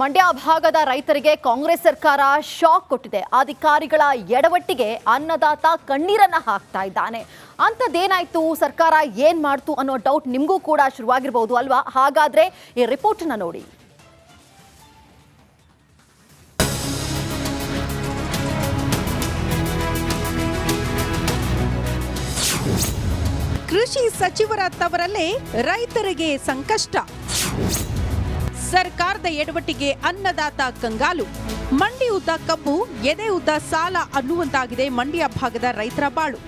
ಮಂಡ್ಯ ಭಾಗದ ರೈತರಿಗೆ ಕಾಂಗ್ರೆಸ್ ಸರ್ಕಾರ ಶಾಕ್ ಕೊಟ್ಟಿದೆ. ಅಧಿಕಾರಿಗಳ ಎಡವಟ್ಟಿಗೆ ಅನ್ನದಾತ ಕಣ್ಣೀರನ್ನ ಹಾಕ್ತಾ ಇದ್ದಾನೆ. ಅಂತದೇನಾಯ್ತು, ಸರ್ಕಾರ ಏನ್ ಮಾಡ್ತು ಅನ್ನೋ ಡೌಟ್ ನಿಮಗೂ ಕೂಡ ಶುರುವಾಗಿರಬಹುದು ಅಲ್ವಾ? ಹಾಗಾದ್ರೆ ಈ ರಿಪೋರ್ಟ್ ಅನ್ನ ನೋಡಿ. ಕೃಷಿ ಸಚಿವರ ತವರಲ್ಲೇ ರೈತರಿಗೆ ಸಂಕಷ್ಟ. ಸರ್ಕಾರದ ಎಡವಟ್ಟಿಗೆ ಅನ್ನದಾತ ಕಂಗಾಲು. ಮಂಡಿ ಉದ್ದ ಕಬ್ಬು, ಎದೆ ಉದ್ದ ಸಾಲ ಅನ್ನುವಂತಾಗಿದೆ ಮಂಡ್ಯ ಭಾಗದ ರೈತರ ಬಾಳು.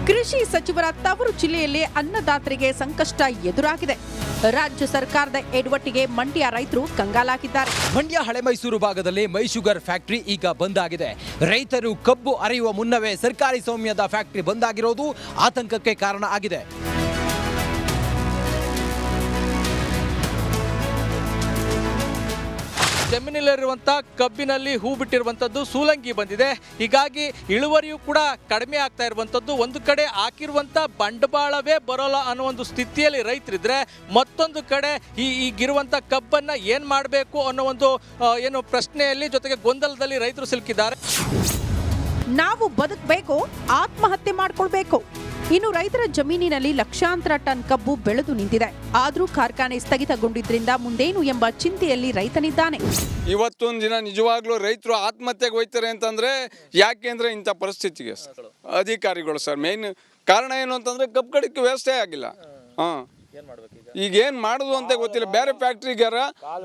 ಕೃಷಿ ಸಚಿವರ ತವರು ಜಿಲ್ಲೆಯಲ್ಲಿ ಅನ್ನದಾತರಿಗೆ ಸಂಕಷ್ಟ ಎದುರಾಗಿದೆ. ರಾಜ್ಯ ಸರ್ಕಾರದ ಎಡವಟ್ಟಿಗೆ ಮಂಡ್ಯ ರೈತರು ಕಂಗಾಲಾಗಿದ್ದಾರೆ. ಮಂಡ್ಯ ಹಳೆ ಮೈಸೂರು ಭಾಗದಲ್ಲಿ ಮೈಶುಗರ್ ಫ್ಯಾಕ್ಟರಿ ಈಗ ಬಂದ್ ಆಗಿದೆ. ರೈತರು ಕಬ್ಬು ಅರೆಯುವ ಮುನ್ನವೇ ಸರ್ಕಾರಿ ಸ್ವಾಮ್ಯದ ಫ್ಯಾಕ್ಟರಿ ಬಂದ್ ಆಗಿರೋದು ಆತಂಕಕ್ಕೆ ಕಾರಣ ಆಗಿದೆ. ಜಮೀನಲ್ಲಿರುವಂಥ ಕಬ್ಬಿನಲ್ಲಿ ಹೂ ಬಿಟ್ಟಿರುವಂಥದ್ದು ಸೂಲಂಗಿ ಬಂದಿದೆ. ಹೀಗಾಗಿ ಇಳುವರಿಯೂ ಕೂಡ ಕಡಿಮೆ ಆಗ್ತಾ ಇರುವಂಥದ್ದು. ಒಂದು ಕಡೆ ಹಾಕಿರುವಂಥ ಬಂಡವಾಳವೇ ಬರೋಲ್ಲ ಅನ್ನೋ ಒಂದು ಸ್ಥಿತಿಯಲ್ಲಿ ರೈತರಿದ್ರೆ, ಮತ್ತೊಂದು ಕಡೆ ಈಗಿರುವಂಥ ಕಬ್ಬನ್ನು ಏನು ಮಾಡಬೇಕು ಅನ್ನೋ ಒಂದು ಏನು ಪ್ರಶ್ನೆಯಲ್ಲಿ ಜೊತೆಗೆ ಗೊಂದಲದಲ್ಲಿ ರೈತರು ಸಿಲುಕಿದ್ದಾರೆ. ನಾವು ಬದುಕಬೇಕು, ಆತ್ಮಹತ್ಯೆ ಮಾಡ್ಕೊಳ್ಬೇಕು. ಇನ್ನು ರೈತರ ಜಮೀನಿನಲ್ಲಿ ಲಕ್ಷಾಂತರ ಟನ್ ಕಬ್ಬು ಬೆಳೆದು ನಿಂತಿದೆ. ಆದರೂ ಕಾರ್ಖಾನೆ ಸ್ಥಗಿತಗೊಂಡಿದ್ರಿಂದ ಮುಂದೇನು ಎಂಬ ಚಿಂತೆಯಲ್ಲಿ ರೈತನಿದ್ದಾನೆ. ಇವತ್ತೊಂದು ದಿನ ನಿಜವಾಗ್ಲೂ ರೈತರು ಆತ್ಮಹತ್ಯೆಗೆ ಹೋಯ್ತಾರೆ ಅಂತಂದ್ರೆ ಯಾಕೆಂದ್ರೆ ಇಂಥ ಪರಿಸ್ಥಿತಿಗೆ ಅಧಿಕಾರಿಗಳು ಸರ್ ಮೇನ್ ಕಾರಣ ಏನು ಅಂತಂದ್ರೆ ಕಬ್ಬು ಕಡಿಕೆ ವ್ಯವಸ್ಥೆ ಆಗಿಲ್ಲ. ಈಗ ಏನ್ ಮಾಡುದು ಅಂತ ಗೊತ್ತಿಲ್ಲ. ಬೇರೆ ಫ್ಯಾಕ್ಟ್ರಿಗಾರ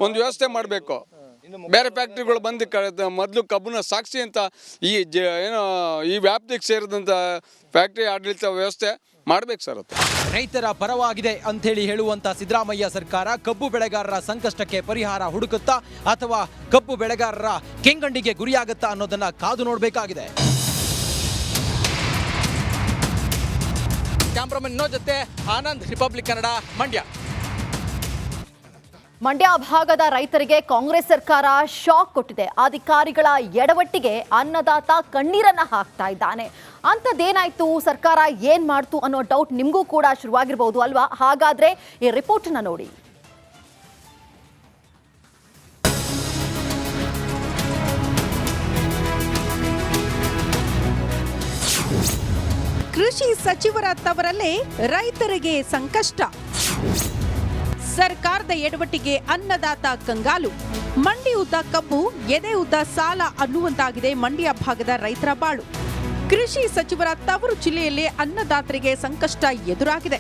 ಒಂದು ವ್ಯವಸ್ಥೆ ಮಾಡಬೇಕು. ಬೇರೆ ಫ್ಯಾಕ್ಟ್ರಿಗಳು ಬಂದು ಮೊದಲು ಕಬ್ಬನ್ನ ಸಾಕ್ಷಿ ಅಂತ ಈ ವ್ಯಾಪ್ತಿಗೆ ಸೇರಿದಂಥ ಫ್ಯಾಕ್ಟ್ರಿ ಆಡಳಿತ ವ್ಯವಸ್ಥೆ ಮಾಡ್ಬೇಕು ಸರ್. ರೈತರ ಪರವಾಗಿದೆ ಅಂತೇಳಿ ಹೇಳುವಂತ ಸಿದ್ದರಾಮಯ್ಯ ಸರ್ಕಾರ ಕಬ್ಬು ಬೆಳೆಗಾರರ ಸಂಕಷ್ಟಕ್ಕೆ ಪರಿಹಾರ ಹುಡುಕುತ್ತಾ ಅಥವಾ ಕಬ್ಬು ಬೆಳೆಗಾರರ ಕೆಂಗಣ್ಣಿಗೆ ಗುರಿಯಾಗುತ್ತಾ ಅನ್ನೋದನ್ನ ಕಾದು ನೋಡಬೇಕಾಗಿದೆ. ಕ್ಯಾಮ್ರಾಮನ್ ಜೊತೆ ಆನಂದ್, ರಿಪಬ್ಲಿಕ್ ಕನ್ನಡ, ಮಂಡ್ಯ. ಮಂಡ್ಯ ಭಾಗದ ರೈತರಿಗೆ ಕಾಂಗ್ರೆಸ್ ಸರ್ಕಾರ ಶಾಕ್ ಕೊಟ್ಟಿದೆ. ಅಧಿಕಾರಿಗಳ ಎಡವಟ್ಟಿಗೆ ಅನ್ನದಾತ ಕಣ್ಣೀರನ್ನ ಹಾಕ್ತಾ ಇದ್ದಾನೆ. ಅಂತದೇನಾಯ್ತು, ಸರ್ಕಾರ ಏನ್ ಮಾಡ್ತು ಅನ್ನೋ ಡೌಟ್ ನಿಮಗೂ ಕೂಡ ಶುರುವಾಗಿರಬಹುದು ಅಲ್ವಾ? ಹಾಗಾದ್ರೆ ಈ ರಿಪೋರ್ಟ್ ಅನ್ನ ನೋಡಿ. ಕೃಷಿ ಸಚಿವರ ತವರಲ್ಲೇ ರೈತರಿಗೆ ಸಂಕಷ್ಟ. ಸರ್ಕಾರದ ಎಡವಟ್ಟಿಗೆ ಅನ್ನದಾತ ಕಂಗಾಲು. ಮಂಡಿ ಉದ್ದ ಕಬ್ಬು, ಎದೆ ಉದ್ದ ಸಾಲ ಅನ್ನುವಂತಾಗಿದೆ ಮಂಡ್ಯ ಭಾಗದ ರೈತರ ಬಾಳು. ಕೃಷಿ ಸಚಿವರ ತವರು ಜಿಲ್ಲೆಯಲ್ಲಿ ಅನ್ನದಾತರಿಗೆ ಸಂಕಷ್ಟ ಎದುರಾಗಿದೆ.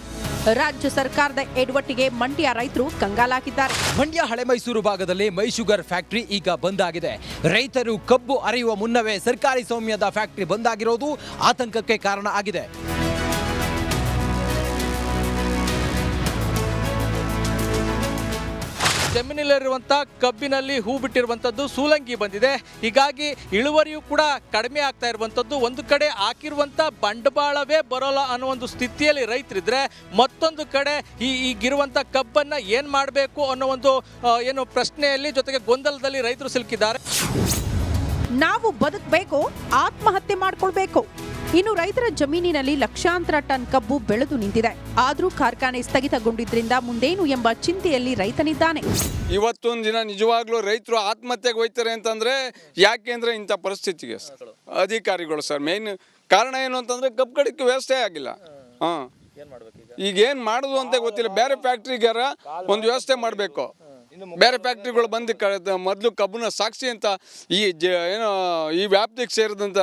ರಾಜ್ಯ ಸರ್ಕಾರದ ಎಡವಟ್ಟಿಗೆ ಮಂಡ್ಯ ರೈತರು ಕಂಗಾಲಾಗಿದ್ದಾರೆ. ಮಂಡ್ಯ ಹಳೆ ಮೈಸೂರು ಭಾಗದಲ್ಲಿ ಮೈಶುಗರ್ ಫ್ಯಾಕ್ಟರಿ ಈಗ ಬಂದ್ ಆಗಿದೆ. ರೈತರು ಕಬ್ಬು ಅರೆಯುವ ಮುನ್ನವೇ ಸರ್ಕಾರಿ ಸ್ವಾಮ್ಯದ ಫ್ಯಾಕ್ಟರಿ ಬಂದ್ ಆಗಿರೋದು ಆತಂಕಕ್ಕೆ ಕಾರಣ ಆಗಿದೆ. ಜಮೀನಲ್ಲಿರುವಂಥ ಕಬ್ಬಿನಲ್ಲಿ ಹೂ ಬಿಟ್ಟಿರುವಂಥದ್ದು ಸೂಲಂಗಿ ಬಂದಿದೆ. ಹೀಗಾಗಿ ಇಳುವರಿಯೂ ಕೂಡ ಕಡಿಮೆ ಆಗ್ತಾ ಇರುವಂಥದ್ದು. ಒಂದು ಕಡೆ ಹಾಕಿರುವಂಥ ಬಂಡವಾಳವೇ ಬರೋಲ್ಲ ಅನ್ನೋ ಒಂದು ಸ್ಥಿತಿಯಲ್ಲಿ ರೈತರಿದ್ರೆ, ಮತ್ತೊಂದು ಕಡೆ ಈಗಿರುವಂಥ ಕಬ್ಬನ್ನು ಏನು ಮಾಡಬೇಕು ಅನ್ನೋ ಒಂದು ಏನು ಪ್ರಶ್ನೆಯಲ್ಲಿ ಜೊತೆಗೆ ಗೊಂದಲದಲ್ಲಿ ರೈತರು ಸಿಲುಕಿದ್ದಾರೆ. ನಾವು ಬದುಕಬೇಕು, ಆತ್ಮಹತ್ಯೆ ಮಾಡ್ಕೊಳ್ಬೇಕು. ಇನ್ನು ರೈತರ ಜಮೀನಿನಲ್ಲಿ ಲಕ್ಷಾಂತರ ಟನ್ ಕಬ್ಬು ಬೆಳೆದು ನಿಂತಿದೆ. ಆದರೂ ಕಾರ್ಖಾನೆ ಸ್ಥಗಿತಗೊಂಡಿದ್ರಿಂದ ಮುಂದೇನು ಎಂಬ ಚಿಂತೆಯಲ್ಲಿ ರೈತನಿದ್ದಾನೆ. ಇವತ್ತೊಂದು ದಿನ ನಿಜವಾಗ್ಲೂ ರೈತರು ಆತ್ಮಹತ್ಯೆಗೆ ಹೋಯ್ತಾರೆ ಅಂತಂದ್ರೆ ಯಾಕೆಂದ್ರೆ ಇಂಥ ಪರಿಸ್ಥಿತಿಗೆ ಅಧಿಕಾರಿಗಳು ಸರ್ ಮೇನ್ ಕಾರಣ ಏನು ಅಂತಂದ್ರೆ ಕಬ್ಬು ಕಡಿಕೆ ವ್ಯವಸ್ಥೆ ಆಗಿಲ್ಲ. ಈಗ ಏನ್ ಮಾಡುದು ಅಂತ ಗೊತ್ತಿಲ್ಲ. ಬೇರೆ ಫ್ಯಾಕ್ಟ್ರಿಗಾರ ಒಂದು ವ್ಯವಸ್ಥೆ ಮಾಡಬೇಕು. ಬೇರೆ ಫ್ಯಾಕ್ಟ್ರಿಗಳು ಬಂದು ಮೊದಲು ಕಬ್ಬನ್ನ ಸಾಕ್ಷಿ ಅಂತ ಈ ವ್ಯಾಪ್ತಿಗೆ ಸೇರಿದಂಥ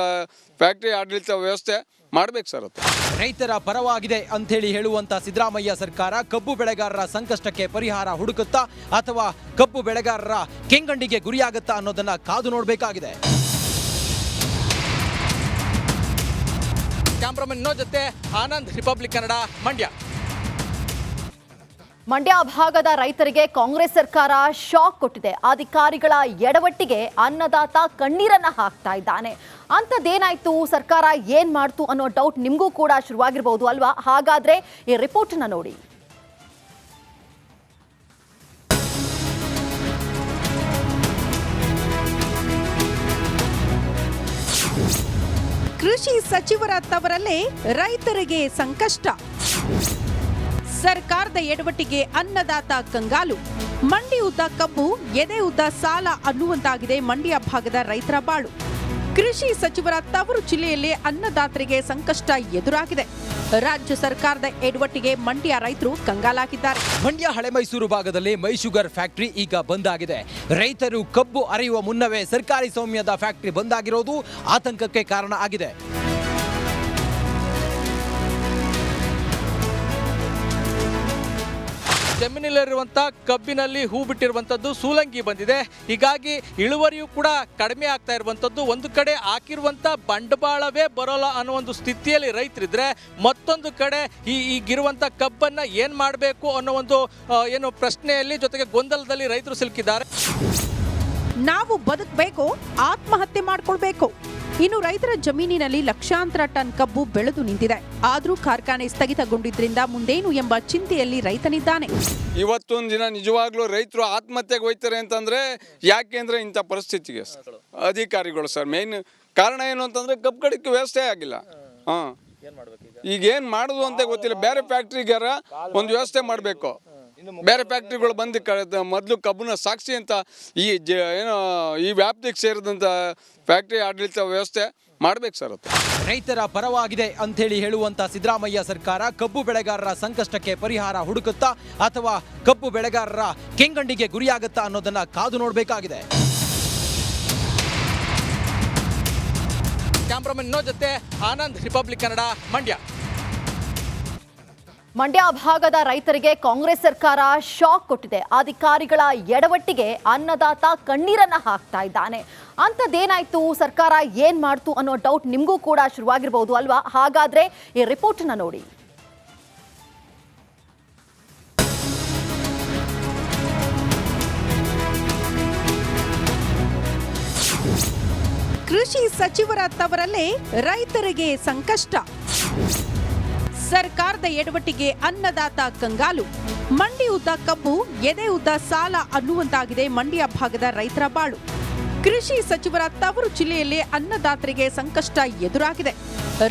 ಫ್ಯಾಕ್ಟ್ರಿ ಆಡಳಿತ ವ್ಯವಸ್ಥೆ ಮಾಡ್ಬೇಕು ಸರ್. ರೈತರ ಪರವಾಗಿದೆ ಅಂತೇಳಿ ಹೇಳುವಂತ ಸಿದ್ದರಾಮಯ್ಯ ಸರ್ಕಾರ ಕಬ್ಬು ಬೆಳೆಗಾರರ ಸಂಕಷ್ಟಕ್ಕೆ ಪರಿಹಾರ ಹುಡುಕುತ್ತಾ ಅಥವಾ ಕಬ್ಬು ಬೆಳೆಗಾರರ ಕೆಂಗಣ್ಣಿಗೆ ಗುರಿಯಾಗುತ್ತಾ ಅನ್ನೋದನ್ನ ಕಾದು ನೋಡಬೇಕಾಗಿದೆ. ಕ್ಯಾಮ್ರಾಮನ್ ಜೊತೆ ಆನಂದ್, ರಿಪಬ್ಲಿಕ್ ಕನ್ನಡ, ಮಂಡ್ಯ. ಮಂಡ್ಯ ಭಾಗದ ರೈತರಿಗೆ ಕಾಂಗ್ರೆಸ್ ಸರ್ಕಾರ ಶಾಕ್ ಕೊಟ್ಟಿದೆ. ಅಧಿಕಾರಿಗಳ ಎಡವಟ್ಟಿಗೆ ಅನ್ನದಾತ ಕಣ್ಣೀರನ್ನ ಹಾಕ್ತಾ ಇದ್ದಾನೆ. ಅಂತದೇನಾಯ್ತು, ಸರ್ಕಾರ ಏನ್ ಮಾಡ್ತು ಅನ್ನೋ ಡೌಟ್ ನಿಮಗೂ ಕೂಡ ಶುರುವಾಗಿರಬಹುದು ಅಲ್ವಾ? ಹಾಗಾದ್ರೆ ಈ ರಿಪೋರ್ಟ್ ಅನ್ನ ನೋಡಿ. ಕೃಷಿ ಸಚಿವರ ತವರಲ್ಲೇ ರೈತರಿಗೆ ಸಂಕಷ್ಟ. ಸರ್ಕಾರದ ಎಡವಟ್ಟಿಗೆ ಅನ್ನದಾತ ಕಂಗಾಲು, ಮಂಡಿ ಉದ್ದ ಕಬ್ಬು, ಎದೆ ಉದ್ದ ಸಾಲ ಅನ್ನುವಂತಾಗಿದೆ ಮಂಡ್ಯ ಭಾಗದ ರೈತರ ಬಾಳು. ಕೃಷಿ ಸಚಿವರ ತವರು ಜಿಲ್ಲೆಯಲ್ಲಿ ಅನ್ನದಾತರಿಗೆ ಸಂಕಷ್ಟ ಎದುರಾಗಿದೆ. ರಾಜ್ಯ ಸರ್ಕಾರದ ಎಡವಟ್ಟಿಗೆ ಮಂಡ್ಯ ರೈತರು ಕಂಗಾಲಾಗಿದ್ದಾರೆ. ಮಂಡ್ಯ ಹಳೆ ಮೈಸೂರು ಭಾಗದಲ್ಲಿ ಮೈ ಶುಗರ್ ಫ್ಯಾಕ್ಟರಿ ಈಗ ಬಂದ್ ಆಗಿದೆ. ರೈತರು ಕಬ್ಬು ಅರೆಯುವ ಮುನ್ನವೇ ಸರ್ಕಾರಿ ಸ್ವಾಮ್ಯದ ಫ್ಯಾಕ್ಟರಿ ಬಂದ್ ಆಗಿರೋದು ಆತಂಕಕ್ಕೆ ಕಾರಣ ಆಗಿದೆ. ಜಮೀನಲ್ಲಿರುವಂಥ ಕಬ್ಬಿನಲ್ಲಿ ಹೂ ಬಿಟ್ಟಿರುವಂಥದ್ದು ಸೂಲಂಗಿ ಬಂದಿದೆ. ಹೀಗಾಗಿ ಇಳುವರಿಯೂ ಕೂಡ ಕಡಿಮೆ ಆಗ್ತಾ ಇರುವಂಥದ್ದು. ಒಂದು ಕಡೆ ಹಾಕಿರುವಂಥ ಬಂಡವಾಳವೇ ಬರೋಲ್ಲ ಅನ್ನೋ ಒಂದು ಸ್ಥಿತಿಯಲ್ಲಿ ರೈತರಿದ್ರೆ, ಮತ್ತೊಂದು ಕಡೆ ಈಗಿರುವಂಥ ಕಬ್ಬನ್ನು ಏನು ಮಾಡಬೇಕು ಅನ್ನೋ ಒಂದು ಏನು ಪ್ರಶ್ನೆಯಲ್ಲಿ ಜೊತೆಗೆ ಗೊಂದಲದಲ್ಲಿ ರೈತರು ಸಿಲುಕಿದ್ದಾರೆ. ನಾವು ಬದುಕಬೇಕು, ಆತ್ಮಹತ್ಯೆ ಮಾಡ್ಕೊಳ್ಬೇಕು. ಇನ್ನು ರೈತರ ಜಮೀನಿನಲ್ಲಿ ಲಕ್ಷಾಂತರ ಟನ್ ಕಬ್ಬು ಬೆಳೆದು ನಿಂತಿದೆ. ಆದರೂ ಕಾರ್ಖಾನೆ ಸ್ಥಗಿತಗೊಂಡಿದ್ರಿಂದ ಮುಂದೇನು ಎಂಬ ಚಿಂತೆಯಲ್ಲಿ ರೈತನಿದ್ದಾನೆ. ಇವತ್ತೊಂದು ದಿನ ನಿಜವಾಗ್ಲೂ ರೈತರು ಆತ್ಮಹತ್ಯೆಗೆ ಹೋಯ್ತಾರೆ ಅಂತಂದ್ರೆ ಯಾಕೆಂದ್ರೆ ಇಂಥ ಪರಿಸ್ಥಿತಿಗೆ ಅಧಿಕಾರಿಗಳು ಸರ್ ಮೇನ್ ಕಾರಣ ಏನು ಅಂತಂದ್ರೆ ಕಬ್ಬು ಕಡಿಕೆ ವ್ಯವಸ್ಥೆ ಆಗಿಲ್ಲ. ಈಗ ಏನ್ ಮಾಡುದು ಅಂತ ಗೊತ್ತಿಲ್ಲ. ಬೇರೆ ಫ್ಯಾಕ್ಟ್ರಿಗಾರ ಒಂದು ವ್ಯವಸ್ಥೆ ಮಾಡಬೇಕು. ಬೇರೆ ಫ್ಯಾಕ್ಟ್ರಿಗಳು ಬಂದು ಮೊದಲು ಕಬ್ಬನ್ನ ಸಾಕ್ಷಿ ಅಂತ ಏನೋ ಈ ವ್ಯಾಪ್ತಿಗೆ ಸೇರಿದಂಥ ಫ್ಯಾಕ್ಟ್ರಿ ಆಡಳಿತ ವ್ಯವಸ್ಥೆ ಮಾಡ್ಬೇಕು ಸರ್. ರೈತರ ಪರವಾಗಿದೆ ಅಂತೇಳಿ ಹೇಳುವಂತ ಸಿದ್ದರಾಮಯ್ಯ ಸರ್ಕಾರ ಕಬ್ಬು ಬೆಳೆಗಾರರ ಸಂಕಷ್ಟಕ್ಕೆ ಪರಿಹಾರ ಹುಡುಕುತ್ತಾ ಅಥವಾ ಕಬ್ಬು ಬೆಳೆಗಾರರ ಕೆಂಗಣ್ಣಿಗೆ ಗುರಿಯಾಗುತ್ತಾ ಅನ್ನೋದನ್ನ ಕಾದು ನೋಡಬೇಕಾಗಿದೆ. ಕ್ಯಾಮ್ರಾಮನ್ ಜೊತೆ ಆನಂದ್, ರಿಪಬ್ಲಿಕ್ ಕನ್ನಡ, ಮಂಡ್ಯ. ಮಂಡ್ಯ ಭಾಗದ ರೈತರಿಗೆ ಕಾಂಗ್ರೆಸ್ ಸರ್ಕಾರ ಶಾಕ್ ಕೊಟ್ಟಿದೆ. ಅಧಿಕಾರಿಗಳ ಎಡವಟ್ಟಿಗೆ ಅನ್ನದಾತ ಕಣ್ಣೀರನ್ನ ಹಾಕ್ತಾ ಇದ್ದಾನೆ. ಅಂಥದ್ದೇನಾಯ್ತು, ಸರ್ಕಾರ ಏನ್ ಮಾಡ್ತು ಅನ್ನೋ ಡೌಟ್ ನಿಮಗೂ ಕೂಡ ಶುರುವಾಗಿರಬಹುದು ಅಲ್ವಾ? ಹಾಗಾದ್ರೆ ಈ ರಿಪೋರ್ಟ್ ಅನ್ನ ನೋಡಿ. ಕೃಷಿ ಸಚಿವರ ತವರಲ್ಲೇ ರೈತರಿಗೆ ಸಂಕಷ್ಟ. ಸರ್ಕಾರದ ಎಡವಟ್ಟಿಗೆ ಅನ್ನದಾತ ಕಂಗಾಲು, ಮಂಡಿ ಉದ್ದ ಕಬ್ಬು, ಎದೆ ಉದ್ದ ಸಾಲ ಅನ್ನುವಂತಾಗಿದೆ ಮಂಡ್ಯ ಭಾಗದ ರೈತರ ಬಾಳು. ಕೃಷಿ ಸಚಿವರ ತವರು ಜಿಲ್ಲೆಯಲ್ಲಿ ಅನ್ನದಾತರಿಗೆ ಸಂಕಷ್ಟ ಎದುರಾಗಿದೆ.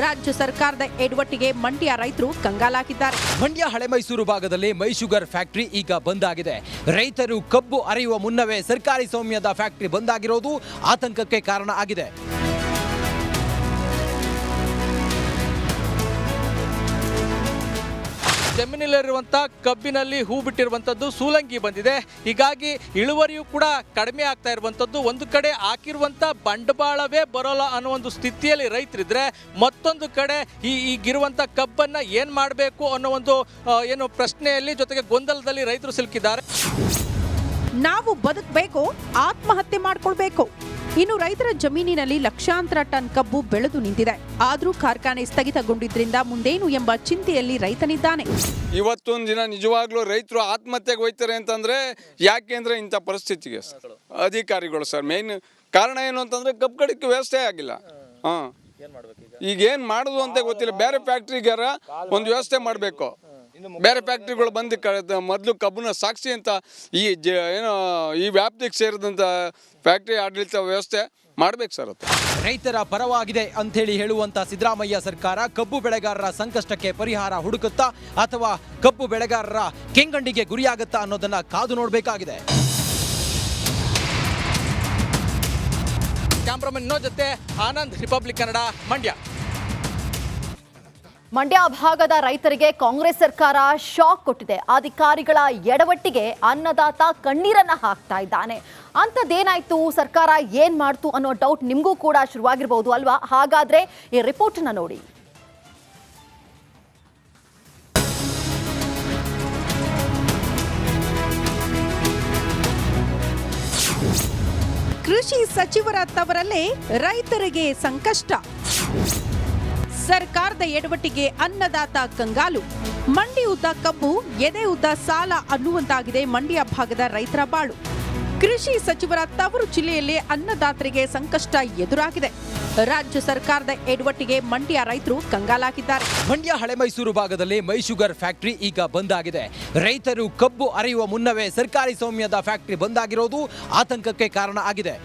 ರಾಜ್ಯ ಸರ್ಕಾರದ ಎಡವಟ್ಟಿಗೆ ಮಂಡ್ಯ ರೈತರು ಕಂಗಾಲಾಗಿದ್ದಾರೆ. ಮಂಡ್ಯ ಹಳೆ ಮೈಸೂರು ಭಾಗದಲ್ಲಿ ಮೈ ಶುಗರ್ ಫ್ಯಾಕ್ಟರಿ ಈಗ ಬಂದ್ ಆಗಿದೆ. ರೈತರು ಕಬ್ಬು ಅರೆಯುವ ಮುನ್ನವೇ ಸರ್ಕಾರಿ ಸ್ವಾಮ್ಯದ ಫ್ಯಾಕ್ಟರಿ ಬಂದ್ ಆಗಿರೋದು ಆತಂಕಕ್ಕೆ ಕಾರಣ ಆಗಿದೆ. ಜಮೀನಲ್ಲಿರುವಂಥ ಕಬ್ಬಿನಲ್ಲಿ ಹೂ ಬಿಟ್ಟಿರುವಂಥದ್ದು ಸೂಲಂಗಿ ಬಂದಿದೆ. ಹೀಗಾಗಿ ಇಳುವರಿಯೂ ಕೂಡ ಕಡಿಮೆ ಆಗ್ತಾ ಇರುವಂಥದ್ದು. ಒಂದು ಕಡೆ ಹಾಕಿರುವಂಥ ಬಂಡವಾಳವೇ ಬರೋಲ್ಲ ಅನ್ನೋ ಒಂದು ಸ್ಥಿತಿಯಲ್ಲಿ ರೈತರಿದ್ರೆ, ಮತ್ತೊಂದು ಕಡೆ ಈಗಿರುವಂಥ ಕಬ್ಬನ್ನು ಏನು ಮಾಡಬೇಕು ಅನ್ನೋ ಒಂದು ಏನು ಪ್ರಶ್ನೆಯಲ್ಲಿ ಜೊತೆಗೆ ಗೊಂದಲದಲ್ಲಿ ರೈತರು ಸಿಲುಕಿದ್ದಾರೆ. ನಾವು ಬದುಕಬೇಕು, ಆತ್ಮಹತ್ಯೆ ಮಾಡ್ಕೊಳ್ಬೇಕು. ಇನ್ನು ರೈತರ ಜಮೀನಿನಲ್ಲಿ ಲಕ್ಷಾಂತರ ಟನ್ ಕಬ್ಬು ಬೆಳೆದು ನಿಂತಿದೆ. ಆದರೂ ಕಾರ್ಖಾನೆ ಸ್ಥಗಿತಗೊಂಡಿದ್ರಿಂದ ಮುಂದೇನು ಎಂಬ ಚಿಂತೆಯಲ್ಲಿ ರೈತನಿದ್ದಾನೆ. ಇವತ್ತೊಂದು ದಿನ ನಿಜವಾಗ್ಲೂ ರೈತರು ಆತ್ಮಹತ್ಯೆಗೆ ಹೋಯ್ತಾರೆ ಅಂತಂದ್ರೆ ಯಾಕೆಂದ್ರೆ ಇಂಥ ಪರಿಸ್ಥಿತಿಗೆ ಅಧಿಕಾರಿಗಳು ಸರ್ ಮೇನ್ ಕಾರಣ ಏನು ಅಂತಂದ್ರೆ ಕಬ್ಬು ಕಡಿಕೆ ವ್ಯವಸ್ಥೆ ಆಗಿಲ್ಲ. ಈಗ ಏನ್ ಮಾಡುದು ಅಂತ ಗೊತ್ತಿಲ್ಲ. ಬೇರೆ ಫ್ಯಾಕ್ಟ್ರಿಗಾರ ಒಂದು ವ್ಯವಸ್ಥೆ ಮಾಡಬೇಕು. ಬೇರೆ ಫ್ಯಾಕ್ಟ್ರಿಗಳು ಬಂದು ಮೊದಲು ಕಬ್ಬನ್ನ ಸಾಕ್ಷಿ ಅಂತ ಏನೋ ಈ ವ್ಯಾಪ್ತಿಗೆ ಸೇರಿದಂಥ ಫ್ಯಾಕ್ಟ್ರಿ ಆಡಳಿತ ವ್ಯವಸ್ಥೆ ಮಾಡ್ಬೇಕು ಸರ್. ರೈತರ ಪರವಾಗಿದೆ ಅಂತೇಳಿ ಹೇಳುವಂತ ಸಿದ್ದರಾಮಯ್ಯ ಸರ್ಕಾರ ಕಬ್ಬು ಬೆಳೆಗಾರರ ಸಂಕಷ್ಟಕ್ಕೆ ಪರಿಹಾರ ಹುಡುಕುತ್ತಾ ಅಥವಾ ಕಬ್ಬು ಬೆಳೆಗಾರರ ಕೆಂಗಣ್ಣಿಗೆ ಗುರಿಯಾಗುತ್ತಾ ಅನ್ನೋದನ್ನ ಕಾದು ನೋಡಬೇಕಾಗಿದೆ. ಕ್ಯಾಮ್ರಾಮನ್ ಜೊತೆ ಆನಂದ್, ರಿಪಬ್ಲಿಕ್ ಕನ್ನಡ, ಮಂಡ್ಯ. ಮಂಡ್ಯ ಭಾಗದ ರೈತರಿಗೆ ಕಾಂಗ್ರೆಸ್ ಸರ್ಕಾರ ಶಾಕ್ ಕೊಟ್ಟಿದೆ. ಅಧಿಕಾರಿಗಳ ಎಡವಟ್ಟಿಗೆ ಅನ್ನದಾತ ಕಣ್ಣೀರನ್ನ ಹಾಕ್ತಾ ಇದ್ದಾನೆ. ಅಂಥದ್ದೇನಾಯ್ತು, ಸರ್ಕಾರ ಏನ್ ಮಾಡ್ತು ಅನ್ನೋ ಡೌಟ್ ನಿಮಗೂ ಕೂಡ ಶುರುವಾಗಿರಬಹುದು ಅಲ್ವಾ? ಹಾಗಾದ್ರೆ ಈ ರಿಪೋರ್ಟ್ ಅನ್ನ ನೋಡಿ. ಕೃಷಿ ಸಚಿವರ ತವರಲ್ಲೇ ರೈತರಿಗೆ ಸಂಕಷ್ಟ. ಸರ್ಕಾರದ ಎಡವಟ್ಟಿಗೆ ಅನ್ನದಾತ ಕಂಗಾಲು, ಮಂಡಿ ಉದ್ದ ಕಬ್ಬು, ಎದೆ ಉದ್ದ ಸಾಲ ಅನ್ನುವಂತಾಗಿದೆ ಮಂಡ್ಯ ಭಾಗದ ರೈತರ ಬಾಳು. ಕೃಷಿ ಸಚಿವರ ತವರು ಜಿಲ್ಲೆಯಲ್ಲಿ ಅನ್ನದಾತರಿಗೆ ಸಂಕಷ್ಟ ಎದುರಾಗಿದೆ. ರಾಜ್ಯ ಸರ್ಕಾರದ ಎಡವಟ್ಟಿಗೆ ಮಂಡ್ಯ ರೈತರು ಕಂಗಾಲಾಗಿದ್ದಾರೆ. ಮಂಡ್ಯ ಹಳೆ ಮೈಸೂರು ಭಾಗದಲ್ಲಿ ಮೈ ಶುಗರ್ ಫ್ಯಾಕ್ಟರಿ ಈಗ ಬಂದ್ ಆಗಿದೆ. ರೈತರು ಕಬ್ಬು ಅರೆಯುವ ಮುನ್ನವೇ ಸರ್ಕಾರಿ ಸ್ವಾಮ್ಯದ ಫ್ಯಾಕ್ಟರಿ ಬಂದ್ ಆಗಿರೋದು ಆತಂಕಕ್ಕೆ ಕಾರಣ ಆಗಿದೆ.